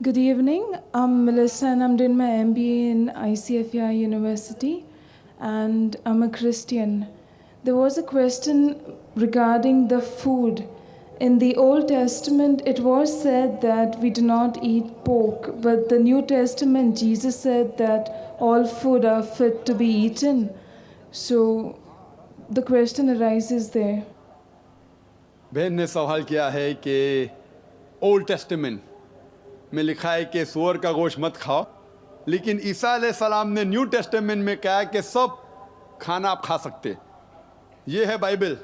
Good evening. I'm Melissa and I'm doing my MBA in ICFI University and I'm a Christian. There was a question regarding the food. In the Old Testament, it was said that we do not eat pork, but the New Testament, Jesus said that all food are fit to be eaten. So the question arises there. बहन ने सवाल किया है कि old testament में लिखा है कि सूअर का गोश्त मत खाओ, लेकिन ईसा अलैहिस्सलाम ने न्यू टेस्टामेंट में कहा कि सब खाना आप खा सकते। ये है बाइबल।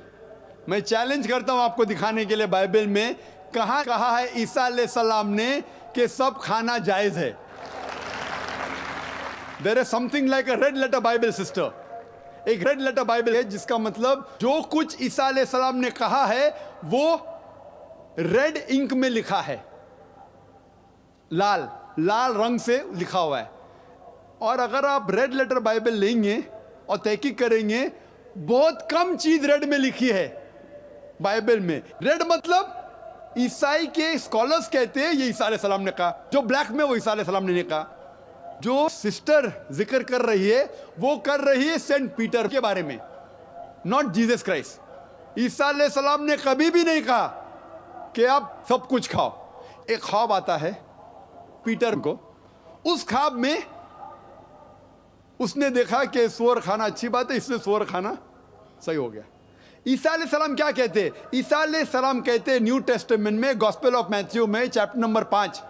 मैं चैलेंज करता हूँ आपको दिखाने के लिए बाइबल में कहाँ कहा है ईसा अलैहिस्सलाम ने कि सब खाना जायज़ है। There is something like a red letter Bible sister. एक रेड लेटर बाइबल है जिसका मतलब जो कुछ ईसा अलैहिस्सलाम ने कहा है वो रेड इंक में लिखा है, लाल लाल रंग से लिखा हुआ है। और अगर आप रेड लेटर बाइबल लेंगे और तहकीक करेंगे, बहुत कम चीज रेड में लिखी है बाइबल में। रेड मतलब ईसाई के स्कॉलर्स कहते हैं ये ईसा अलैहिस्सलाम ने कहा, जो ब्लैक में वो ईसा अलैहिस्सलाम ने नहीं कहा। जो सिस्टर जिक्र कर रही है वो कर रही है सेंट पीटर के बारे में, नॉट जीसस क्राइस्ट। ईसा अलैहिस्सलाम ने कभी भी नहीं कहा कि आप सब कुछ खाओ। एक ख्वाब आता है पीटर को, उस ख्वाब में उसने देखा कि सूअर खाना अच्छी बात है, इसलिए सूअर खाना सही हो गया। ईसा अलैहिस्सलाम क्या कहते हैं? ईसा अलैहिस्सलाम कहते हैं न्यू टेस्टामेंट में गॉस्पेल ऑफ मैथ्यू में चैप्टर नंबर 5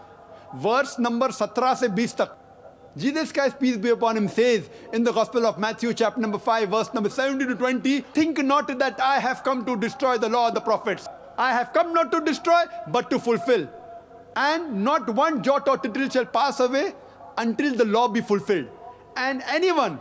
वर्स नंबर 17 से 20 तक, Jesus Christ, peace be upon him, says in the Gospel of Matthew, chapter number 5, verse number 17 to 20, think not that I have come to destroy the law of the prophets. I have come not to destroy, but to fulfill. And not one jot or tittle shall pass away until the law be fulfilled. And anyone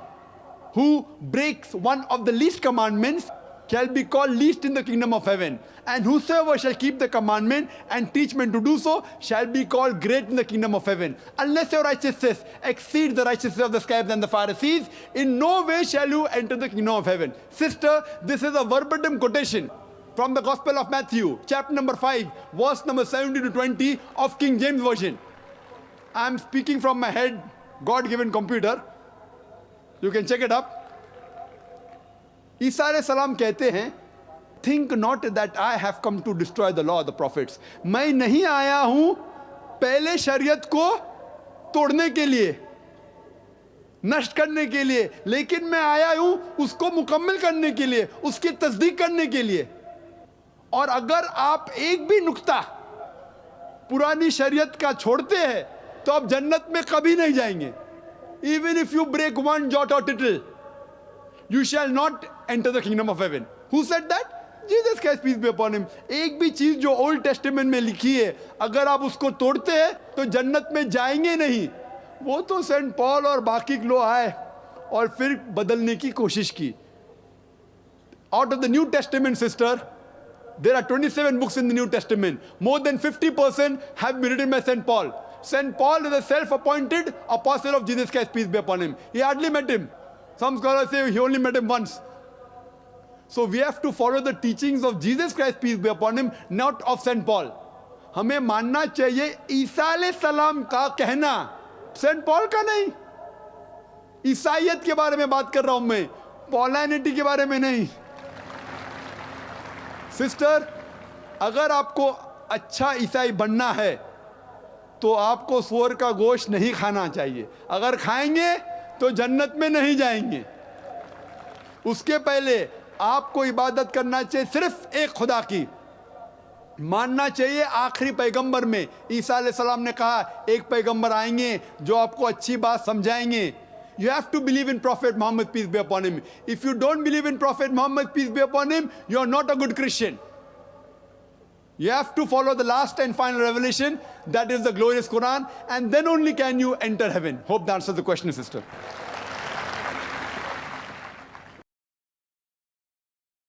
who breaks one of the least commandments shall be called least in the kingdom of heaven. And whosoever shall keep the commandment and teach men to do so shall be called great in the kingdom of heaven. Unless your righteousness exceeds the righteousness of the scribes and the Pharisees, in no way shall you enter the kingdom of heaven. Sister, this is a verbatim quotation from the Gospel of Matthew, chapter number 5, verse number 17 to 20 of King James Version. I am speaking from my head, God-given computer. You can check it up. ईसा अलैहिस्सलाम कहते हैं, think not that I have come to destroy the law of the prophets. मैं नहीं आया हूं पहले शरीयत को तोड़ने के लिए, नष्ट करने के लिए, लेकिन मैं आया हूं उसको मुकम्मल करने के लिए, उसकी तस्दीक करने के लिए। और अगर आप एक भी नुक्ता पुरानी शरीयत का छोड़ते हैं तो आप जन्नत में कभी नहीं जाएंगे। Even if you break one jot or tittle, you shall not enter the kingdom of heaven. Who said that? Jesus Christ, peace be upon him. एक भी चीज जो ओल्ड टेस्टामेंट में लिखी है अगर आप उसको तोड़ते हैं तो जन्नत में जाएंगे नहीं। वो तो सेंट पॉल और बाकी लोग आए और फिर बदलने की कोशिश की। Out of the New Testament, sister, there are 27 books in the New Testament. More than 50% have been written by Saint Paul. Saint Paul is a self-appointed apostle of Jesus Christ, peace be upon him. He hardly met him. Some scholars say he only met him once. So we have to follow the teachings of Jesus Christ, peace be upon him, not of Saint Paul. हमें मानना चाहिए ईसा अलैहिस्सलाम का कहना, Saint Paul का नहीं। ईसाइयत के बारे में बात कर रहा हूं मैं, पॉलिनिटी के बारे में नहीं। सिस्टर, अगर आपको अच्छा ईसाई बनना है तो आपको सूअर का गोश्त नहीं खाना चाहिए। अगर खाएंगे तो जन्नत में नहीं जाएंगे। उसके पहले आपको इबादत करना चाहिए सिर्फ एक खुदा की, मानना चाहिए आखिरी पैगंबर में ईसा अलैहिस्सलाम ने कहा एक पैगंबर आएंगे जो आपको अच्छी बात समझाएंगे। You have to believe in Prophet Muhammad, peace be upon him. If you don't believe in Prophet Muhammad, peace be upon him, you are not a good Christian. You have to follow the last and final revelation, that is the glorious Quran, and then only can you enter heaven. Hope that answers the question, sister.